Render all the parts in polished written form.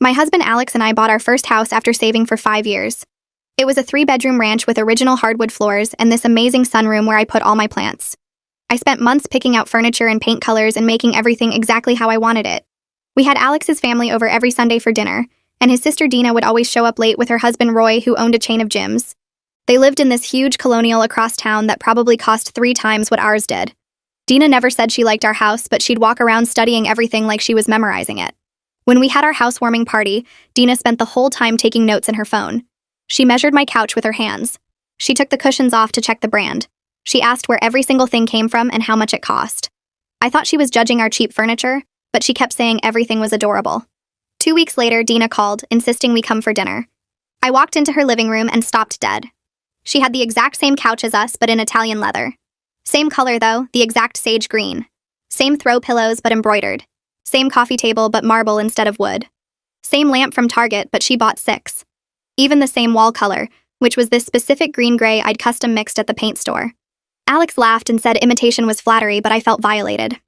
My husband Alex and I bought our first house after saving for 5 years. It was a 3-bedroom ranch with original hardwood floors and this amazing sunroom where I put all my plants. I spent months picking out furniture and paint colors and making everything exactly how I wanted it. We had Alex's family over every Sunday for dinner, and his sister Dina would always show up late with her husband Roy, who owned a chain of gyms. They lived in this huge colonial across town that probably cost 3 times what ours did. Dina never said she liked our house, but she'd walk around studying everything like she was memorizing it. When we had our housewarming party, Dina spent the whole time taking notes in her phone. She measured my couch with her hands. She took the cushions off to check the brand. She asked where every single thing came from and how much it cost. I thought she was judging our cheap furniture, but she kept saying everything was adorable. 2 weeks later, Dina called, insisting we come for dinner. I walked into her living room and stopped dead. She had the exact same couch as us, but in Italian leather. Same color, though, the exact sage green. Same throw pillows, but embroidered. Same coffee table, but marble instead of wood. Same lamp from Target, but she bought 6. Even the same wall color, which was this specific green-gray I'd custom mixed at the paint store. Alex laughed and said imitation was flattery, but I felt violated.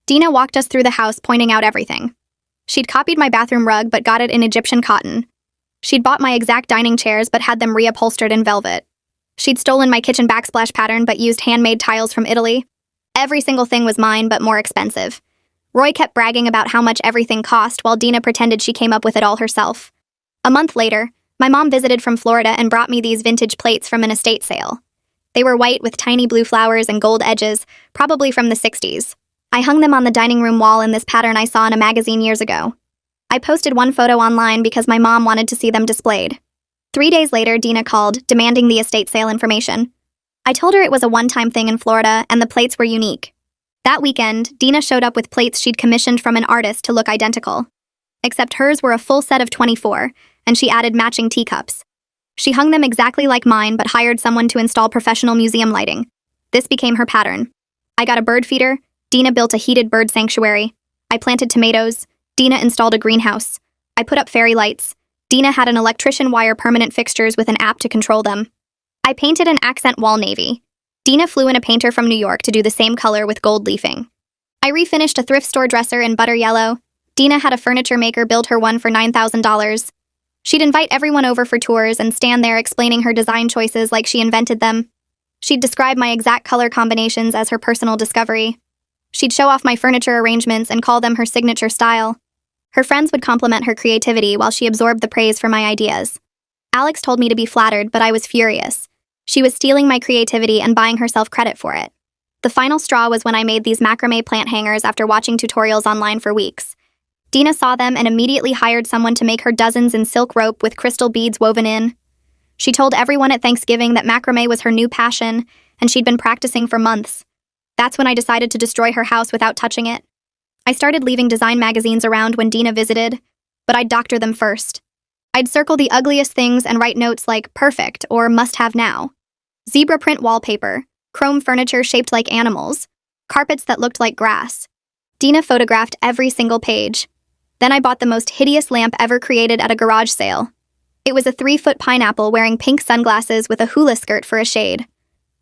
Dina walked us through the house, pointing out everything. She'd copied my bathroom rug, but got it in Egyptian cotton. She'd bought my exact dining chairs, but had them reupholstered in velvet. She'd stolen my kitchen backsplash pattern, but used handmade tiles from Italy. Every single thing was mine, but more expensive. Roy kept bragging about how much everything cost, while Dina pretended she came up with it all herself. A month later, my mom visited from Florida and brought me these vintage plates from an estate sale. They were white with tiny blue flowers and gold edges, probably from the 60s. I hung them on the dining room wall in this pattern I saw in a magazine years ago. I posted one photo online because my mom wanted to see them displayed. 3 days later, Dina called, demanding the estate sale information. I told her it was a one-time thing in Florida and the plates were unique. That weekend, Dina showed up with plates she'd commissioned from an artist to look identical. Except hers were a full set of 24, and she added matching teacups. She hung them exactly like mine, but hired someone to install professional museum lighting. This became her pattern. I got a bird feeder, Dina built a heated bird sanctuary. I planted tomatoes, Dina installed a greenhouse. I put up fairy lights. Dina had an electrician wire permanent fixtures with an app to control them. I painted an accent wall navy. Dina flew in a painter from New York to do the same color with gold leafing. I refinished a thrift store dresser in butter yellow. Dina had a furniture maker build her one for $9,000. She'd invite everyone over for tours and stand there explaining her design choices like she invented them. She'd describe my exact color combinations as her personal discovery. She'd show off my furniture arrangements and call them her signature style. Her friends would compliment her creativity while she absorbed the praise for my ideas. Alex told me to be flattered, but I was furious. She was stealing my creativity and buying herself credit for it. The final straw was when I made these macrame plant hangers after watching tutorials online for weeks. Dina saw them and immediately hired someone to make her dozens in silk rope with crystal beads woven in. She told everyone at Thanksgiving that macrame was her new passion, and she'd been practicing for months. That's when I decided to destroy her house without touching it. I started leaving design magazines around when Dina visited, but I'd doctor them first. I'd circle the ugliest things and write notes like perfect or must have now. Zebra print wallpaper, chrome furniture shaped like animals, carpets that looked like grass. Dina photographed every single page. Then I bought the most hideous lamp ever created at a garage sale. It was a 3-foot pineapple wearing pink sunglasses with a hula skirt for a shade.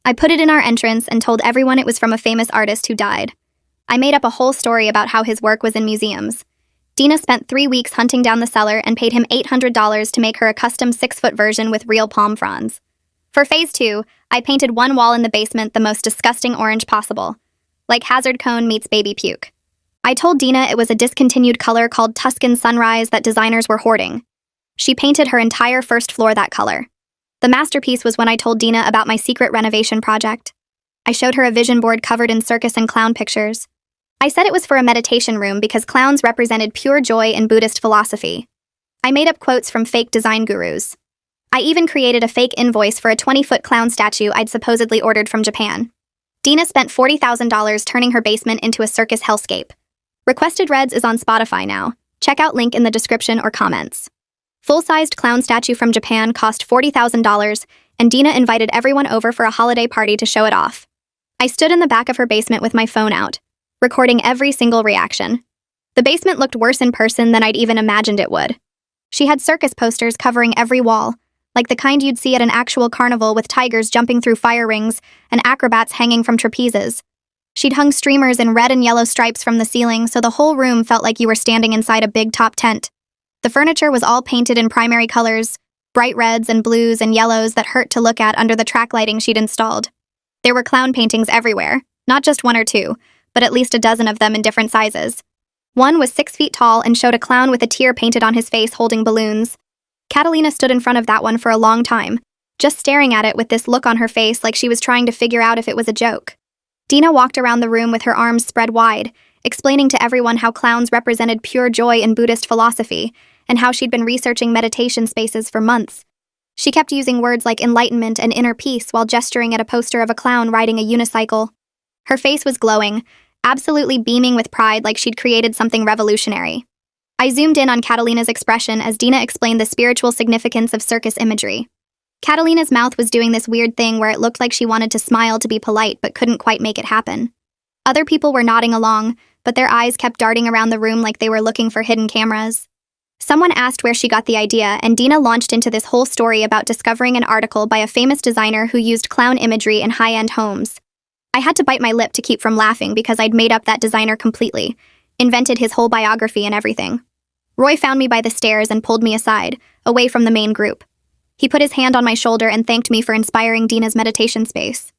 I put it in our entrance and told everyone it was from a famous artist who died. I made up a whole story about how his work was in museums. Dina spent 3 weeks hunting down the seller and paid him $800 to make her a custom 6-foot version with real palm fronds. For phase 2, I painted one wall in the basement the most disgusting orange possible, like hazard cone meets baby puke. I told Dina it was a discontinued color called Tuscan Sunrise that designers were hoarding. She painted her entire first floor that color. The masterpiece was when I told Dina about my secret renovation project. I showed her a vision board covered in circus and clown pictures. I said it was for a meditation room because clowns represented pure joy in Buddhist philosophy. I made up quotes from fake design gurus. I even created a fake invoice for a 20-foot clown statue I'd supposedly ordered from Japan. Dina spent $40,000 turning her basement into a circus hellscape. Requested Reds is on Spotify now. Check out link in the description or comments. Full-sized clown statue from Japan cost $40,000, and Dina invited everyone over for a holiday party to show it off. I stood in the back of her basement with my phone out, recording every single reaction. The basement looked worse in person than I'd even imagined it would. She had circus posters covering every wall, like the kind you'd see at an actual carnival with tigers jumping through fire rings and acrobats hanging from trapezes. She'd hung streamers in red and yellow stripes from the ceiling so the whole room felt like you were standing inside a big top tent. The furniture was all painted in primary colors, bright reds and blues and yellows that hurt to look at under the track lighting she'd installed. There were clown paintings everywhere, not just one or two, but at least a dozen of them in different sizes. One was 6 feet tall and showed a clown with a tear painted on his face holding balloons. Catalina stood in front of that one for a long time, just staring at it with this look on her face like she was trying to figure out if it was a joke. Dina walked around the room with her arms spread wide, explaining to everyone how clowns represented pure joy in Buddhist philosophy, and how she'd been researching meditation spaces for months. She kept using words like enlightenment and inner peace while gesturing at a poster of a clown riding a unicycle. Her face was glowing, absolutely beaming with pride like she'd created something revolutionary. I zoomed in on Catalina's expression as Dina explained the spiritual significance of circus imagery. Catalina's mouth was doing this weird thing where it looked like she wanted to smile to be polite but couldn't quite make it happen. Other people were nodding along, but their eyes kept darting around the room like they were looking for hidden cameras. Someone asked where she got the idea, and Dina launched into this whole story about discovering an article by a famous designer who used clown imagery in high-end homes. I had to bite my lip to keep from laughing because I'd made up that designer completely, invented his whole biography and everything. Roy found me by the stairs and pulled me aside, away from the main group. He put his hand on my shoulder and thanked me for inspiring Dina's meditation space.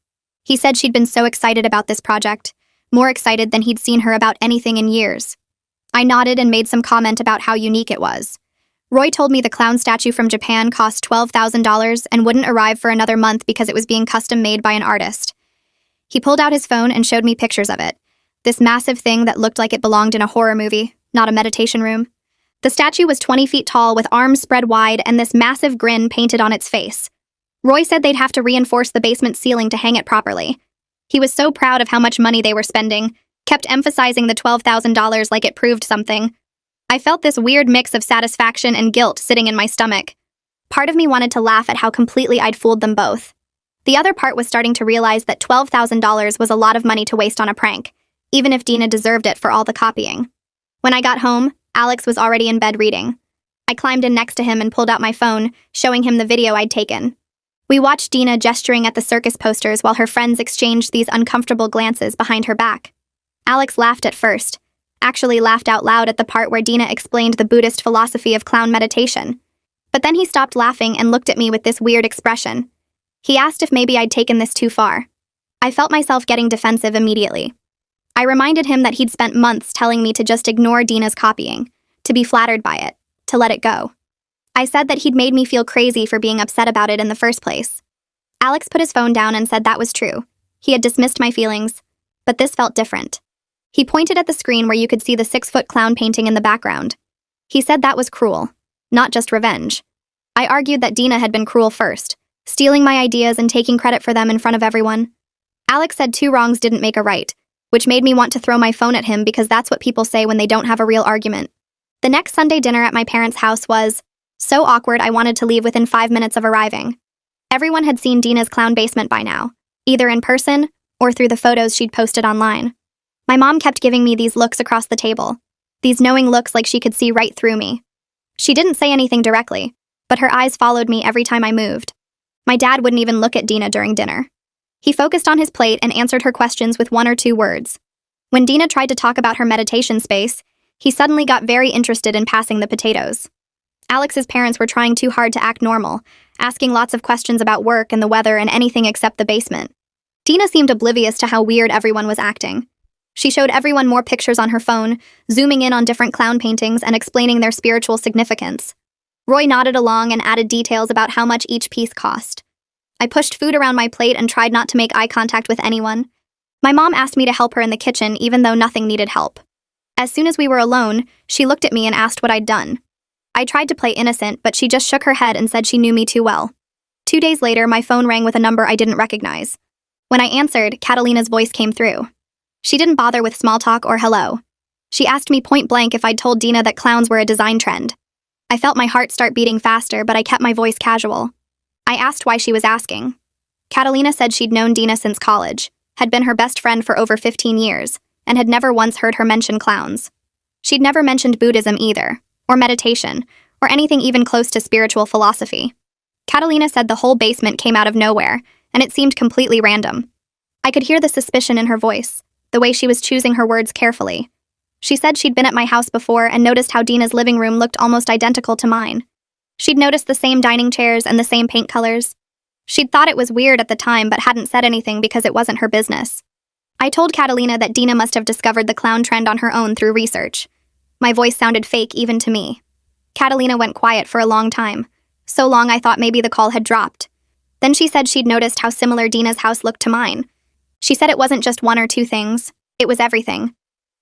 He said she'd been so excited about this project, more excited than he'd seen her about anything in years. I nodded and made some comment about how unique it was. Roy told me the clown statue from Japan cost $12,000 and wouldn't arrive for another month because it was being custom-made by an artist. He pulled out his phone and showed me pictures of it. This massive thing that looked like it belonged in a horror movie, not a meditation room. The statue was 20 feet tall with arms spread wide and this massive grin painted on its face. Roy said they'd have to reinforce the basement ceiling to hang it properly. He was so proud of how much money they were spending, kept emphasizing the $12,000 like it proved something. I felt this weird mix of satisfaction and guilt sitting in my stomach. Part of me wanted to laugh at how completely I'd fooled them both. The other part was starting to realize that $12,000 was a lot of money to waste on a prank, even if Dina deserved it for all the copying. When I got home, Alex was already in bed reading. I climbed in next to him and pulled out my phone, showing him the video I'd taken. We watched Dina gesturing at the circus posters while her friends exchanged these uncomfortable glances behind her back. Alex laughed at first, actually laughed out loud at the part where Dina explained the Buddhist philosophy of clown meditation. But then he stopped laughing and looked at me with this weird expression. He asked if maybe I'd taken this too far. I felt myself getting defensive immediately. I reminded him that he'd spent months telling me to just ignore Dina's copying, to be flattered by it, to let it go. I said that he'd made me feel crazy for being upset about it in the first place. Alex put his phone down and said that was true. He had dismissed my feelings, but this felt different. He pointed at the screen where you could see the 6-foot clown painting in the background. He said that was cruel, not just revenge. I argued that Dina had been cruel first, stealing my ideas and taking credit for them in front of everyone. Alex said 2 wrongs didn't make a right, which made me want to throw my phone at him because that's what people say when they don't have a real argument. The next Sunday dinner at my parents' house was so awkward I wanted to leave within 5 minutes of arriving. Everyone had seen Dina's clown basement by now, either in person or through the photos she'd posted online. My mom kept giving me these looks across the table, these knowing looks like she could see right through me. She didn't say anything directly, but her eyes followed me every time I moved. My dad wouldn't even look at Dina during dinner. He focused on his plate and answered her questions with 1 or 2 words. When Dina tried to talk about her meditation space, he suddenly got very interested in passing the potatoes. Alex's parents were trying too hard to act normal, asking lots of questions about work and the weather and anything except the basement. Dina seemed oblivious to how weird everyone was acting. She showed everyone more pictures on her phone, zooming in on different clown paintings and explaining their spiritual significance. Roy nodded along and added details about how much each piece cost. I pushed food around my plate and tried not to make eye contact with anyone. My mom asked me to help her in the kitchen even though nothing needed help. As soon as we were alone, she looked at me and asked what I'd done. I tried to play innocent, but she just shook her head and said she knew me too well. 2 days later, my phone rang with a number I didn't recognize. When I answered, Catalina's voice came through. She didn't bother with small talk or hello. She asked me point blank if I'd told Dina that clowns were a design trend. I felt my heart start beating faster, but I kept my voice casual. I asked why she was asking. Catalina said she'd known Dina since college, had been her best friend for over 15 years, and had never once heard her mention clowns. She'd never mentioned Buddhism either, or meditation, or anything even close to spiritual philosophy. Catalina said the whole basement came out of nowhere, and it seemed completely random. I could hear the suspicion in her voice, the way she was choosing her words carefully. She said she'd been at my house before and noticed how Dina's living room looked almost identical to mine. She'd noticed the same dining chairs and the same paint colors. She'd thought it was weird at the time but hadn't said anything because it wasn't her business. I told Catalina that Dina must have discovered the clown trend on her own through research. My voice sounded fake even to me. Catalina went quiet for a long time. So long I thought maybe the call had dropped. Then she said she'd noticed how similar Dina's house looked to mine. She said it wasn't just one or two things, it was everything.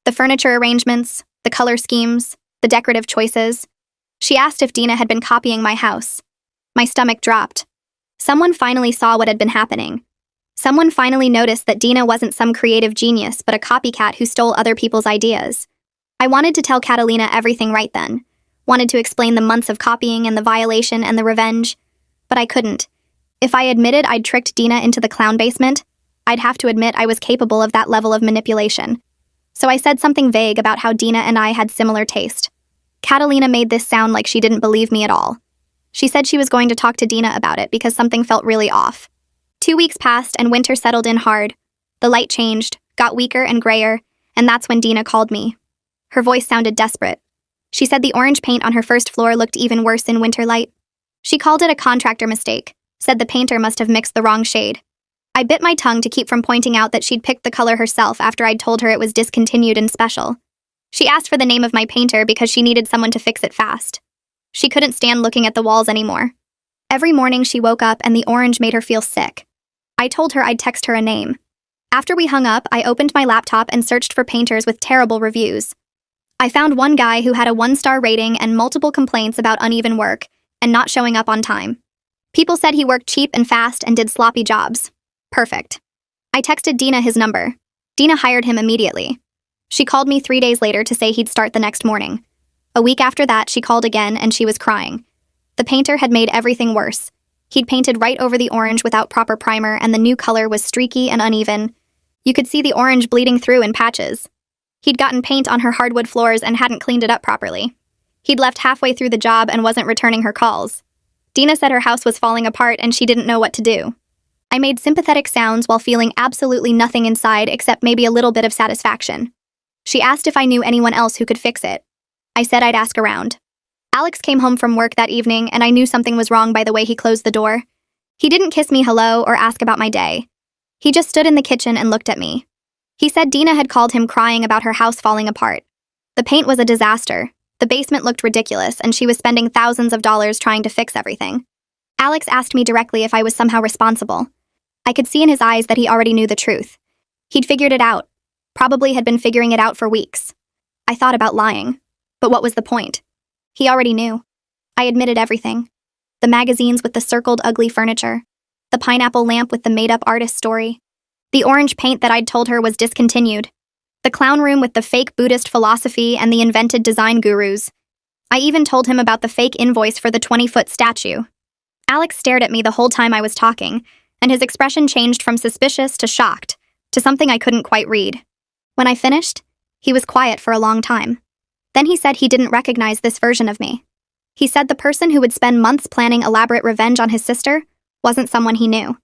The furniture arrangements, the color schemes, the decorative choices. She asked if Dina had been copying my house. My stomach dropped. Someone finally saw what had been happening. Someone finally noticed that Dina wasn't some creative genius but a copycat who stole other people's ideas. I wanted to tell Catalina everything right then. Wanted to explain the months of copying and the violation and the revenge. But I couldn't. If I admitted I'd tricked Dina into the clown basement, I'd have to admit I was capable of that level of manipulation. So I said something vague about how Dina and I had similar taste. Catalina made this sound like she didn't believe me at all. She said she was going to talk to Dina about it because something felt really off. 2 weeks passed and winter settled in hard. The light changed, got weaker and grayer, and that's when Dina called me. Her voice sounded desperate. She said the orange paint on her first floor looked even worse in winter light. She called it a contractor mistake, said the painter must have mixed the wrong shade. I bit my tongue to keep from pointing out that she'd picked the color herself after I'd told her it was discontinued and special. She asked for the name of my painter because she needed someone to fix it fast. She couldn't stand looking at the walls anymore. Every morning she woke up and the orange made her feel sick. I told her I'd text her a name. After we hung up, I opened my laptop and searched for painters with terrible reviews. I found one guy who had a 1-star rating and multiple complaints about uneven work and not showing up on time. People said he worked cheap and fast and did sloppy jobs. Perfect. I texted Dina his number. Dina hired him immediately. She called me 3 days later to say he'd start the next morning. A week after that, she called again and she was crying. The painter had made everything worse. He'd painted right over the orange without proper primer and the new color was streaky and uneven. You could see the orange bleeding through in patches. He'd gotten paint on her hardwood floors and hadn't cleaned it up properly. He'd left halfway through the job and wasn't returning her calls. Dina said her house was falling apart and she didn't know what to do. I made sympathetic sounds while feeling absolutely nothing inside except maybe a little bit of satisfaction. She asked if I knew anyone else who could fix it. I said I'd ask around. Alex came home from work that evening and I knew something was wrong by the way he closed the door. He didn't kiss me hello or ask about my day. He just stood in the kitchen and looked at me. He said Dina had called him crying about her house falling apart. The paint was a disaster. The basement looked ridiculous and she was spending thousands of dollars trying to fix everything. Alex asked me directly if I was somehow responsible. I could see in his eyes that he already knew the truth. He'd figured it out. Probably had been figuring it out for weeks. I thought about lying. But what was the point? He already knew. I admitted everything. The magazines with the circled ugly furniture. The pineapple lamp with the made-up artist story. The orange paint that I'd told her was discontinued. The clown room with the fake Buddhist philosophy and the invented design gurus. I even told him about the fake invoice for the 20-foot statue. Alex stared at me the whole time I was talking, and his expression changed from suspicious to shocked, to something I couldn't quite read. When I finished, he was quiet for a long time. Then he said he didn't recognize this version of me. He said the person who would spend months planning elaborate revenge on his sister wasn't someone he knew.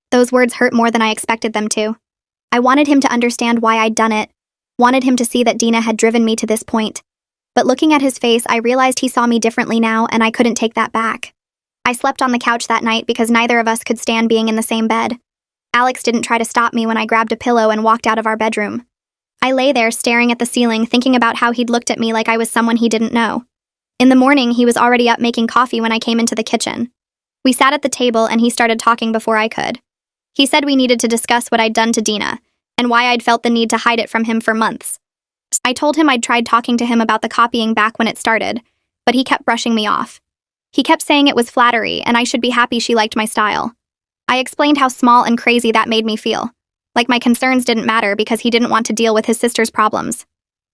Those words hurt more than I expected them to. I wanted him to understand why I'd done it, wanted him to see that Dina had driven me to this point. But looking at his face, I realized he saw me differently now and I couldn't take that back. I slept on the couch that night because neither of us could stand being in the same bed. Alex didn't try to stop me when I grabbed a pillow and walked out of our bedroom. I lay there staring at the ceiling, thinking about how he'd looked at me like I was someone he didn't know. In the morning, he was already up making coffee when I came into the kitchen. We sat at the table and he started talking before I could. He said we needed to discuss what I'd done to Dina, and why I'd felt the need to hide it from him for months. I told him I'd tried talking to him about the copying back when it started, but he kept brushing me off. He kept saying it was flattery and I should be happy she liked my style. I explained how small and crazy that made me feel. Like my concerns didn't matter because he didn't want to deal with his sister's problems.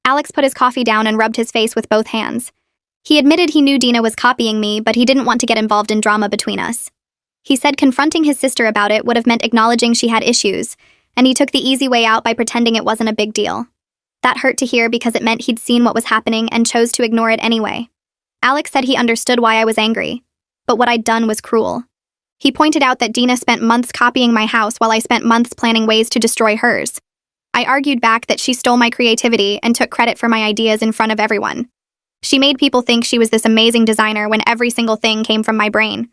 Alex put his coffee down and rubbed his face with both hands. He admitted he knew Dina was copying me, but he didn't want to get involved in drama between us. He said confronting his sister about it would have meant acknowledging she had issues, and he took the easy way out by pretending it wasn't a big deal. That hurt to hear because it meant he'd seen what was happening and chose to ignore it anyway. Alex said he understood why I was angry, but what I'd done was cruel. He pointed out that Dina spent months copying my house while I spent months planning ways to destroy hers. I argued back that she stole my creativity and took credit for my ideas in front of everyone. She made people think she was this amazing designer when every single thing came from my brain.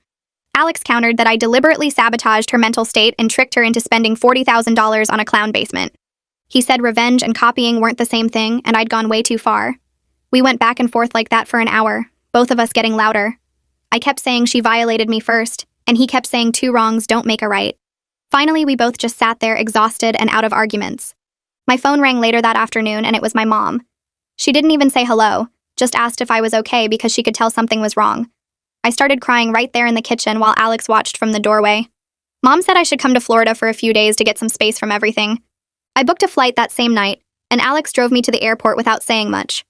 Alex countered that I deliberately sabotaged her mental state and tricked her into spending $40,000 on a clown basement. He said revenge and copying weren't the same thing, and I'd gone way too far. We went back and forth like that for an hour, both of us getting louder. I kept saying she violated me first, and he kept saying two wrongs don't make a right. Finally, we both just sat there exhausted and out of arguments. My phone rang later that afternoon, and it was my mom. She didn't even say hello, just asked if I was okay because she could tell something was wrong. I started crying right there in the kitchen while Alex watched from the doorway. Mom said I should come to Florida for a few days to get some space from everything. I booked a flight that same night, and Alex drove me to the airport without saying much.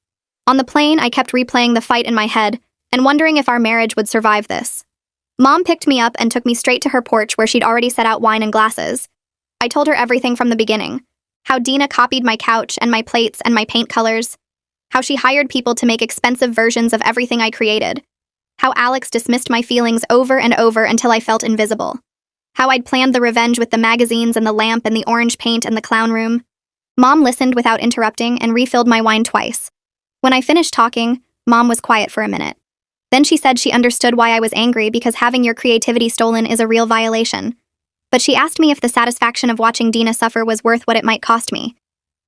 On the plane, I kept replaying the fight in my head and wondering if our marriage would survive this. Mom picked me up and took me straight to her porch where she'd already set out wine and glasses. I told her everything from the beginning. How Dina copied my couch and my plates and my paint colors. How she hired people to make expensive versions of everything I created. How Alex dismissed my feelings over and over until I felt invisible. How I'd planned the revenge with the magazines and the lamp and the orange paint and the clown room. Mom listened without interrupting and refilled my wine twice. When I finished talking, Mom was quiet for a minute. Then she said she understood why I was angry because having your creativity stolen is a real violation. But she asked me if the satisfaction of watching Dina suffer was worth what it might cost me.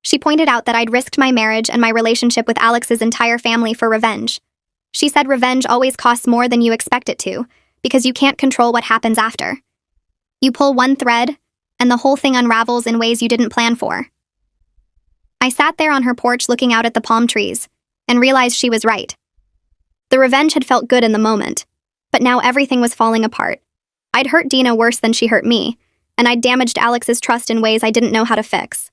She pointed out that I'd risked my marriage and my relationship with Alex's entire family for revenge. She said revenge always costs more than you expect it to, because you can't control what happens after. You pull one thread, and the whole thing unravels in ways you didn't plan for. I sat there on her porch looking out at the palm trees, and realized she was right. The revenge had felt good in the moment, but now everything was falling apart. I'd hurt Dina worse than she hurt me, and I'd damaged Alex's trust in ways I didn't know how to fix.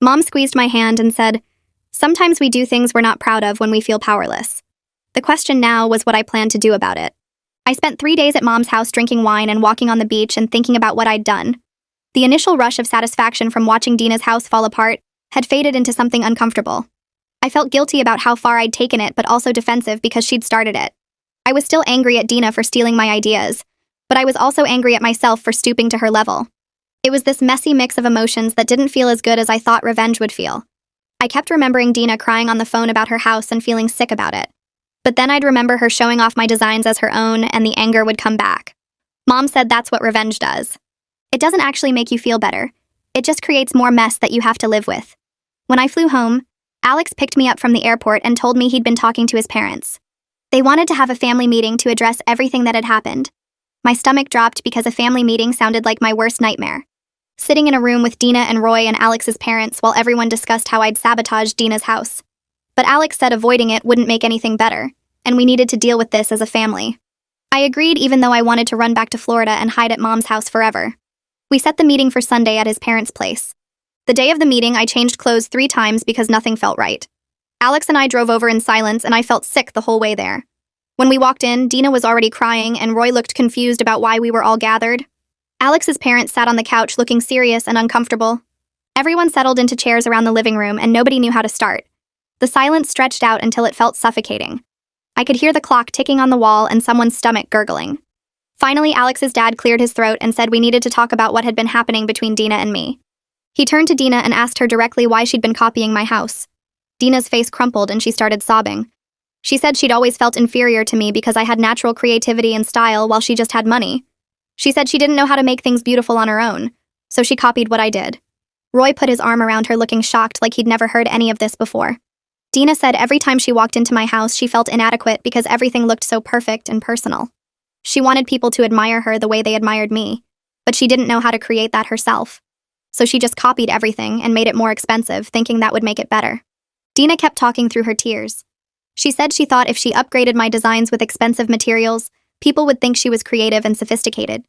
Mom squeezed my hand and said, "Sometimes we do things we're not proud of when we feel powerless." The question now was what I planned to do about it. I spent 3 days at Mom's house drinking wine and walking on the beach and thinking about what I'd done. The initial rush of satisfaction from watching Dina's house fall apart had faded into something uncomfortable. I felt guilty about how far I'd taken it, but also defensive because she'd started it. I was still angry at Dina for stealing my ideas, but I was also angry at myself for stooping to her level. It was this messy mix of emotions that didn't feel as good as I thought revenge would feel. I kept remembering Dina crying on the phone about her house and feeling sick about it. But then I'd remember her showing off my designs as her own, and the anger would come back. Mom said that's what revenge does. It doesn't actually make you feel better. It just creates more mess that you have to live with. When I flew home, Alex picked me up from the airport and told me he'd been talking to his parents. They wanted to have a family meeting to address everything that had happened. My stomach dropped because a family meeting sounded like my worst nightmare. Sitting in a room with Dina and Roy and Alex's parents while everyone discussed how I'd sabotaged Dina's house. But Alex said avoiding it wouldn't make anything better, and we needed to deal with this as a family. I agreed even though I wanted to run back to Florida and hide at Mom's house forever. We set the meeting for Sunday at his parents' place. The day of the meeting, I changed clothes 3 times because nothing felt right. Alex and I drove over in silence, and I felt sick the whole way there. When we walked in, Dina was already crying, and Roy looked confused about why we were all gathered. Alex's parents sat on the couch looking serious and uncomfortable. Everyone settled into chairs around the living room, and nobody knew how to start. The silence stretched out until it felt suffocating. I could hear the clock ticking on the wall and someone's stomach gurgling. Finally, Alex's dad cleared his throat and said we needed to talk about what had been happening between Dina and me. He turned to Dina and asked her directly why she'd been copying my house. Dina's face crumpled and she started sobbing. She said she'd always felt inferior to me because I had natural creativity and style while she just had money. She said she didn't know how to make things beautiful on her own, so she copied what I did. Roy put his arm around her looking shocked like he'd never heard any of this before. Dina said every time she walked into my house she felt inadequate because everything looked so perfect and personal. She wanted people to admire her the way they admired me, but she didn't know how to create that herself. So she just copied everything and made it more expensive, thinking that would make it better. Dina kept talking through her tears. She said she thought if she upgraded my designs with expensive materials, people would think she was creative and sophisticated.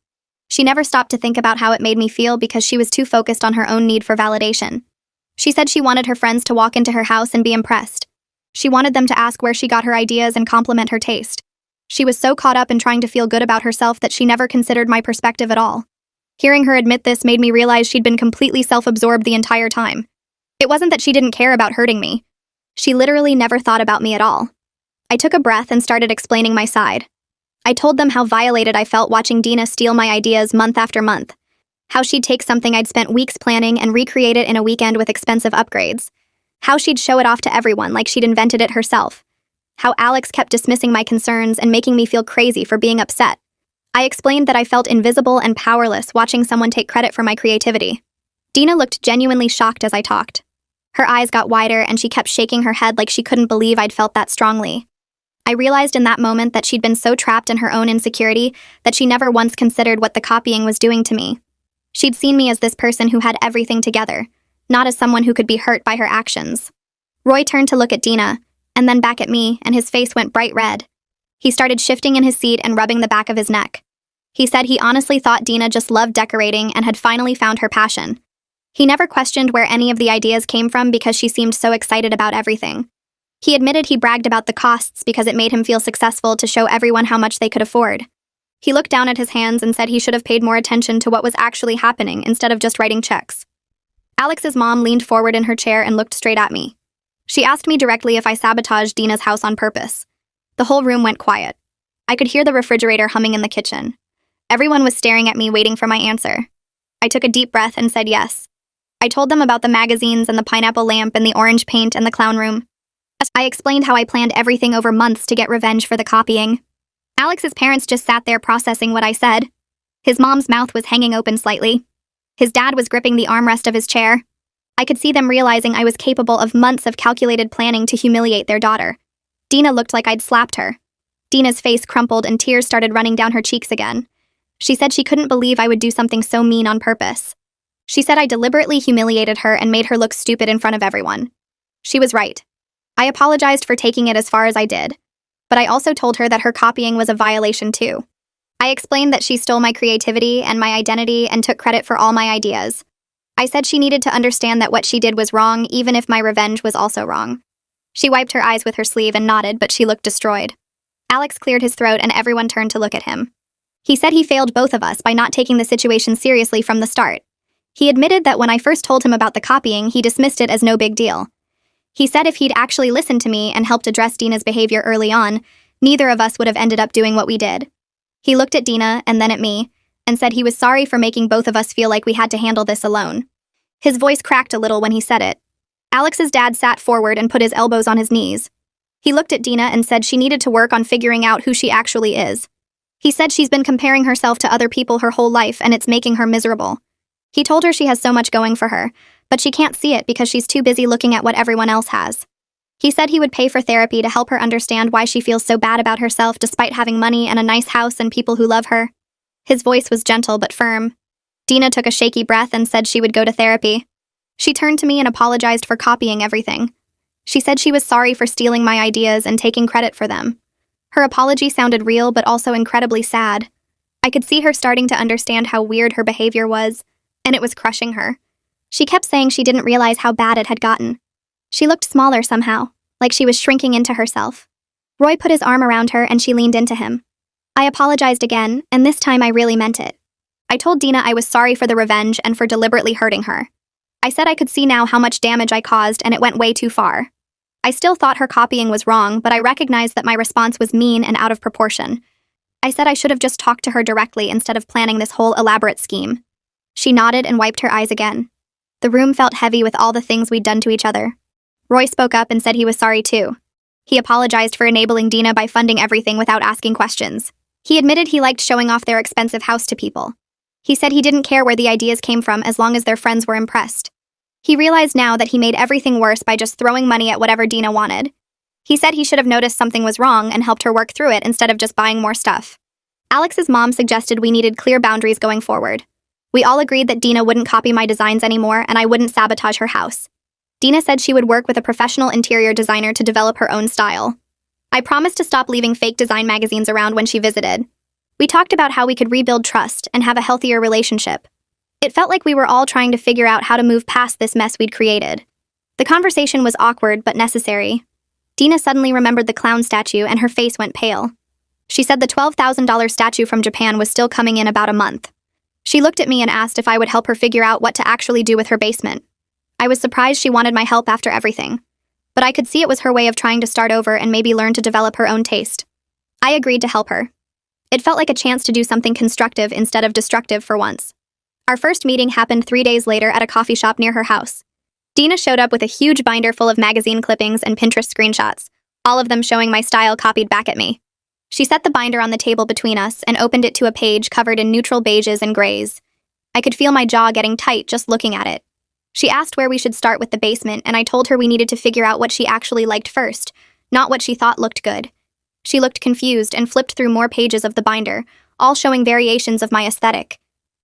She never stopped to think about how it made me feel because she was too focused on her own need for validation. She said she wanted her friends to walk into her house and be impressed. She wanted them to ask where she got her ideas and compliment her taste. She was so caught up in trying to feel good about herself that she never considered my perspective at all. Hearing her admit this made me realize she'd been completely self-absorbed the entire time. It wasn't that she didn't care about hurting me. She literally never thought about me at all. I took a breath and started explaining my side. I told them how violated I felt watching Dina steal my ideas month after month, How she'd take something I'd spent weeks planning and recreate it in a weekend with expensive upgrades. How she'd show it off to everyone like she'd invented it herself. How Alex kept dismissing my concerns and making me feel crazy for being upset. I explained that I felt invisible and powerless watching someone take credit for my creativity. Dina looked genuinely shocked as I talked. Her eyes got wider and she kept shaking her head like she couldn't believe I'd felt that strongly. I realized in that moment that she'd been so trapped in her own insecurity that she never once considered what the copying was doing to me. She'd seen me as this person who had everything together, not as someone who could be hurt by her actions. Roy turned to look at Dina, and then back at me, and his face went bright red. He started shifting in his seat and rubbing the back of his neck. He said he honestly thought Dina just loved decorating and had finally found her passion. He never questioned where any of the ideas came from because she seemed so excited about everything. He admitted he bragged about the costs because it made him feel successful to show everyone how much they could afford. He looked down at his hands and said he should have paid more attention to what was actually happening instead of just writing checks. Alex's mom leaned forward in her chair and looked straight at me. She asked me directly if I sabotaged Dina's house on purpose. The whole room went quiet. I could hear the refrigerator humming in the kitchen. Everyone was staring at me, waiting for my answer. I took a deep breath and said yes. I told them about the magazines and the pineapple lamp and the orange paint and the clown room. I explained how I planned everything over months to get revenge for the copying. Alex's parents just sat there processing what I said. His mom's mouth was hanging open slightly. His dad was gripping the armrest of his chair. I could see them realizing I was capable of months of calculated planning to humiliate their daughter. Dina looked like I'd slapped her. Dina's face crumpled and tears started running down her cheeks again. She said she couldn't believe I would do something so mean on purpose. She said I deliberately humiliated her and made her look stupid in front of everyone. She was right. I apologized for taking it as far as I did, but I also told her that her copying was a violation too. I explained that she stole my creativity and my identity and took credit for all my ideas. I said she needed to understand that what she did was wrong, even if my revenge was also wrong. She wiped her eyes with her sleeve and nodded, but she looked destroyed. Alex cleared his throat and everyone turned to look at him. He said he failed both of us by not taking the situation seriously from the start. He admitted that when I first told him about the copying, he dismissed it as no big deal. He said if he'd actually listened to me and helped address Dina's behavior early on, neither of us would have ended up doing what we did. He looked at Dina and then at me, and said he was sorry for making both of us feel like we had to handle this alone. His voice cracked a little when he said it. Alex's dad sat forward and put his elbows on his knees. He looked at Dina and said she needed to work on figuring out who she actually is. He said she's been comparing herself to other people her whole life and it's making her miserable. He told her she has so much going for her, but she can't see it because she's too busy looking at what everyone else has. He said he would pay for therapy to help her understand why she feels so bad about herself despite having money and a nice house and people who love her. His voice was gentle but firm. Dina took a shaky breath and said she would go to therapy. She turned to me and apologized for copying everything. She said she was sorry for stealing my ideas and taking credit for them. Her apology sounded real but also incredibly sad. I could see her starting to understand how weird her behavior was, and it was crushing her. She kept saying she didn't realize how bad it had gotten. She looked smaller somehow, like she was shrinking into herself. Roy put his arm around her and she leaned into him. I apologized again, and this time I really meant it. I told Dina I was sorry for the revenge and for deliberately hurting her. I said I could see now how much damage I caused and it went way too far. I still thought her copying was wrong, but I recognized that my response was mean and out of proportion. I said I should have just talked to her directly instead of planning this whole elaborate scheme. She nodded and wiped her eyes again. The room felt heavy with all the things we'd done to each other. Roy spoke up and said he was sorry too. He apologized for enabling Dina by funding everything without asking questions. He admitted he liked showing off their expensive house to people. He said he didn't care where the ideas came from as long as their friends were impressed. He realized now that he made everything worse by just throwing money at whatever Dina wanted. He said he should have noticed something was wrong and helped her work through it instead of just buying more stuff. Alex's mom suggested we needed clear boundaries going forward. We all agreed that Dina wouldn't copy my designs anymore and I wouldn't sabotage her house. Dina said she would work with a professional interior designer to develop her own style. I promised to stop leaving fake design magazines around when she visited. We talked about how we could rebuild trust and have a healthier relationship. It felt like we were all trying to figure out how to move past this mess we'd created. The conversation was awkward but necessary. Dina suddenly remembered the clown statue and her face went pale. She said the $12,000 statue from Japan was still coming in about a month. She looked at me and asked if I would help her figure out what to actually do with her basement. I was surprised she wanted my help after everything, but I could see it was her way of trying to start over and maybe learn to develop her own taste. I agreed to help her. It felt like a chance to do something constructive instead of destructive for once. Our first meeting happened 3 days later at a coffee shop near her house. Dina showed up with a huge binder full of magazine clippings and Pinterest screenshots, all of them showing my style copied back at me. She set the binder on the table between us and opened it to a page covered in neutral beiges and grays. I could feel my jaw getting tight just looking at it. She asked where we should start with the basement, and I told her we needed to figure out what she actually liked first, not what she thought looked good. She looked confused and flipped through more pages of the binder, all showing variations of my aesthetic.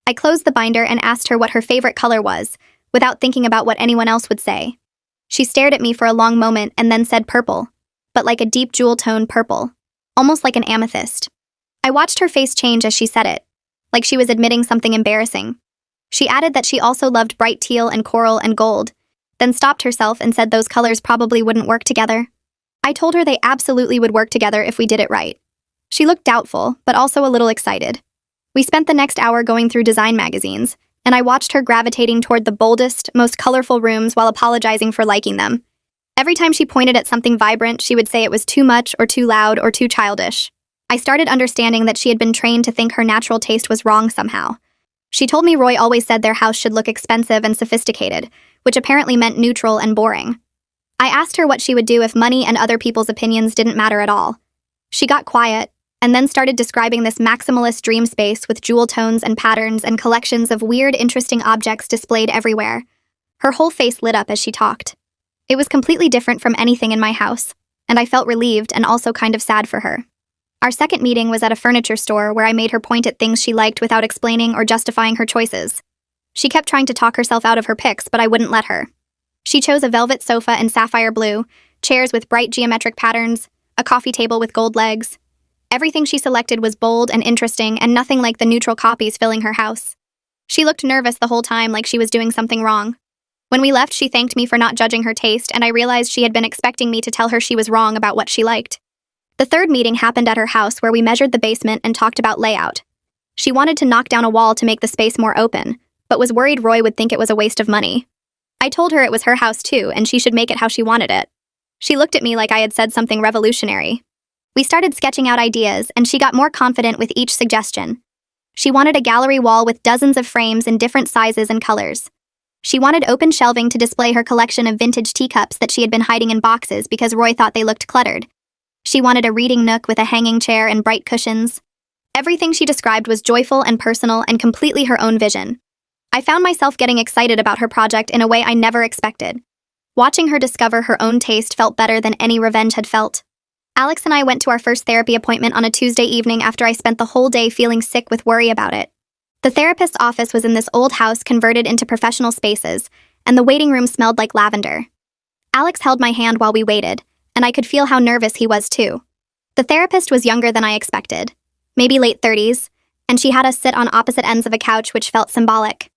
I closed the binder and asked her what her favorite color was, without thinking about what anyone else would say. She stared at me for a long moment and then said purple, but like a deep jewel tone purple, almost like an amethyst. I watched her face change as she said it, like she was admitting something embarrassing. She added that she also loved bright teal and coral and gold, then stopped herself and said those colors probably wouldn't work together. I told her they absolutely would work together if we did it right. She looked doubtful, but also a little excited. We spent the next hour going through design magazines, and I watched her gravitating toward the boldest, most colorful rooms while apologizing for liking them. Every time she pointed at something vibrant, she would say it was too much or too loud or too childish. I started understanding that she had been trained to think her natural taste was wrong somehow. She told me Roy always said their house should look expensive and sophisticated, which apparently meant neutral and boring. I asked her what she would do if money and other people's opinions didn't matter at all. She got quiet, and then started describing this maximalist dream space with jewel tones and patterns and collections of weird, interesting objects displayed everywhere. Her whole face lit up as she talked. It was completely different from anything in my house, and I felt relieved and also kind of sad for her. Our second meeting was at a furniture store where I made her point at things she liked without explaining or justifying her choices. She kept trying to talk herself out of her picks, but I wouldn't let her. She chose a velvet sofa in sapphire blue, chairs with bright geometric patterns, a coffee table with gold legs. Everything she selected was bold and interesting and nothing like the neutral copies filling her house. She looked nervous the whole time, like she was doing something wrong. When we left, she thanked me for not judging her taste, and I realized she had been expecting me to tell her she was wrong about what she liked. The third meeting happened at her house where we measured the basement and talked about layout. She wanted to knock down a wall to make the space more open, but was worried Roy would think it was a waste of money. I told her it was her house too, and she should make it how she wanted it. She looked at me like I had said something revolutionary. We started sketching out ideas, and she got more confident with each suggestion. She wanted a gallery wall with dozens of frames in different sizes and colors. She wanted open shelving to display her collection of vintage teacups that she had been hiding in boxes because Roy thought they looked cluttered. She wanted a reading nook with a hanging chair and bright cushions. Everything she described was joyful and personal and completely her own vision. I found myself getting excited about her project in a way I never expected. Watching her discover her own taste felt better than any revenge had felt. Alex and I went to our first therapy appointment on a Tuesday evening after I spent the whole day feeling sick with worry about it. The therapist's office was in this old house converted into professional spaces, and the waiting room smelled like lavender. Alex held my hand while we waited, and I could feel how nervous he was too. The therapist was younger than I expected, maybe late 30s, and she had us sit on opposite ends of a couch which felt symbolic.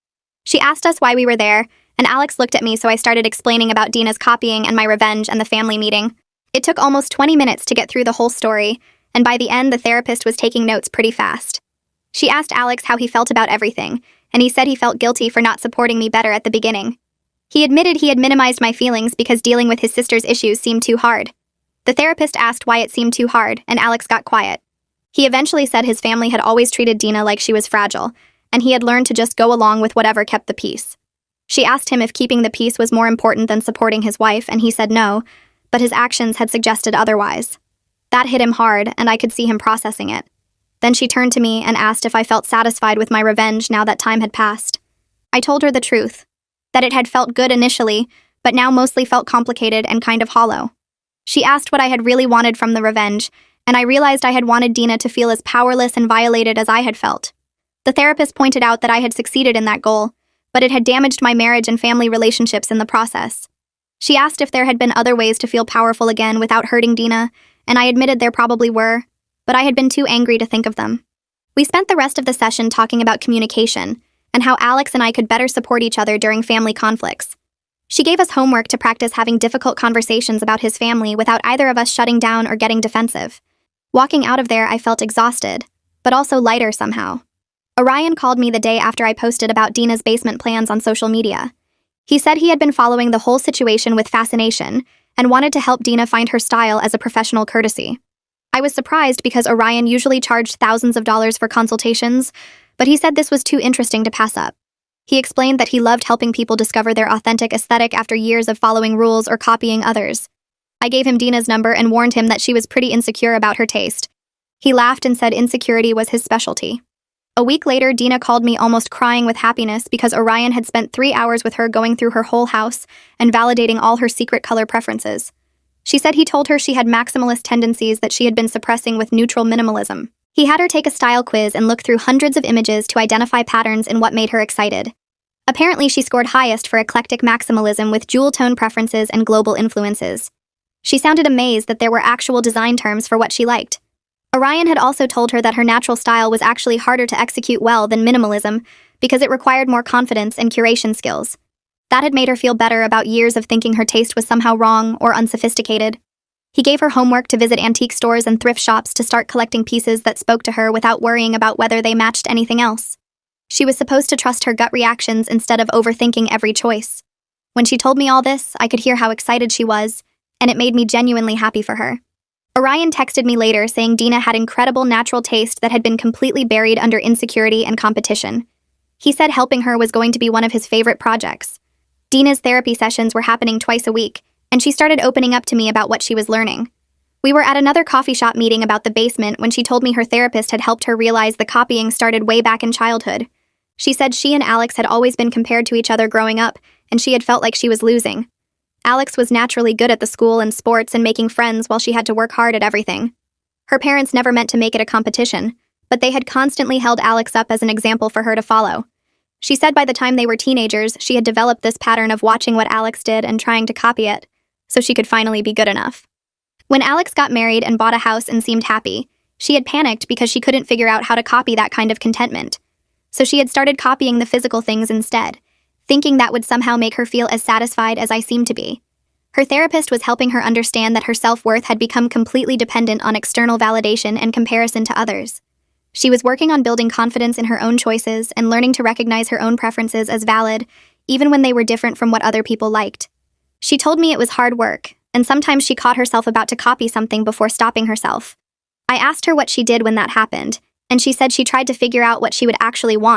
She asked us why we were there, and Alex looked at me, so I started explaining about Dina's copying and my revenge and the family meeting. It took almost 20 minutes to get through the whole story, and by the end the therapist was taking notes pretty fast. She asked Alex how he felt about everything, and he said he felt guilty for not supporting me better at the beginning. He admitted he had minimized my feelings because dealing with his sister's issues seemed too hard. The therapist asked why it seemed too hard, and Alex got quiet. He eventually said his family had always treated Dina like she was fragile, and he had learned to just go along with whatever kept the peace. She asked him if keeping the peace was more important than supporting his wife, and he said no, but his actions had suggested otherwise. That hit him hard, and I could see him processing it. Then she turned to me and asked if I felt satisfied with my revenge now that time had passed. I told her the truth, that it had felt good initially, but now mostly felt complicated and kind of hollow. She asked what I had really wanted from the revenge, and I realized I had wanted Dina to feel as powerless and violated as I had felt. The therapist pointed out that I had succeeded in that goal, but it had damaged my marriage and family relationships in the process. She asked if there had been other ways to feel powerful again without hurting Dina, and I admitted there probably were, but I had been too angry to think of them. We spent the rest of the session talking about communication, and how Alex and I could better support each other during family conflicts. She gave us homework to practice having difficult conversations about his family without either of us shutting down or getting defensive. Walking out of there, I felt exhausted, but also lighter somehow. Orion called me the day after I posted about Dina's basement plans on social media. He said he had been following the whole situation with fascination and wanted to help Dina find her style as a professional courtesy. I was surprised because Orion usually charged thousands of dollars for consultations, but he said this was too interesting to pass up. He explained that he loved helping people discover their authentic aesthetic after years of following rules or copying others. I gave him Dina's number and warned him that she was pretty insecure about her taste. He laughed and said insecurity was his specialty. A week later, Dina called me almost crying with happiness because Orion had spent 3 hours with her going through her whole house and validating all her secret color preferences. She said he told her she had maximalist tendencies that she had been suppressing with neutral minimalism. He had her take a style quiz and look through hundreds of images to identify patterns in what made her excited. Apparently, she scored highest for eclectic maximalism with jewel tone preferences and global influences. She sounded amazed that there were actual design terms for what she liked. Orion had also told her that her natural style was actually harder to execute well than minimalism because it required more confidence and curation skills. That had made her feel better about years of thinking her taste was somehow wrong or unsophisticated. He gave her homework to visit antique stores and thrift shops to start collecting pieces that spoke to her without worrying about whether they matched anything else. She was supposed to trust her gut reactions instead of overthinking every choice. When she told me all this, I could hear how excited she was, and it made me genuinely happy for her. Orion texted me later saying Dina had incredible natural taste that had been completely buried under insecurity and competition. He said helping her was going to be one of his favorite projects. Dina's therapy sessions were happening twice a week, and she started opening up to me about what she was learning. We were at another coffee shop meeting about the basement when she told me her therapist had helped her realize the copying started way back in childhood. She said she and Alex had always been compared to each other growing up, and she had felt like she was losing. Alex was naturally good at the school and sports and making friends while she had to work hard at everything. Her parents never meant to make it a competition, but they had constantly held Alex up as an example for her to follow. She said by the time they were teenagers, she had developed this pattern of watching what Alex did and trying to copy it, so she could finally be good enough. When Alex got married and bought a house and seemed happy, she had panicked because she couldn't figure out how to copy that kind of contentment. So she had started copying the physical things instead, thinking that would somehow make her feel as satisfied as I seemed to be. Her therapist was helping her understand that her self-worth had become completely dependent on external validation and comparison to others. She was working on building confidence in her own choices and learning to recognize her own preferences as valid, even when they were different from what other people liked. She told me it was hard work, and sometimes she caught herself about to copy something before stopping herself. I asked her what she did when that happened, and she said she tried to figure out what she would actually want.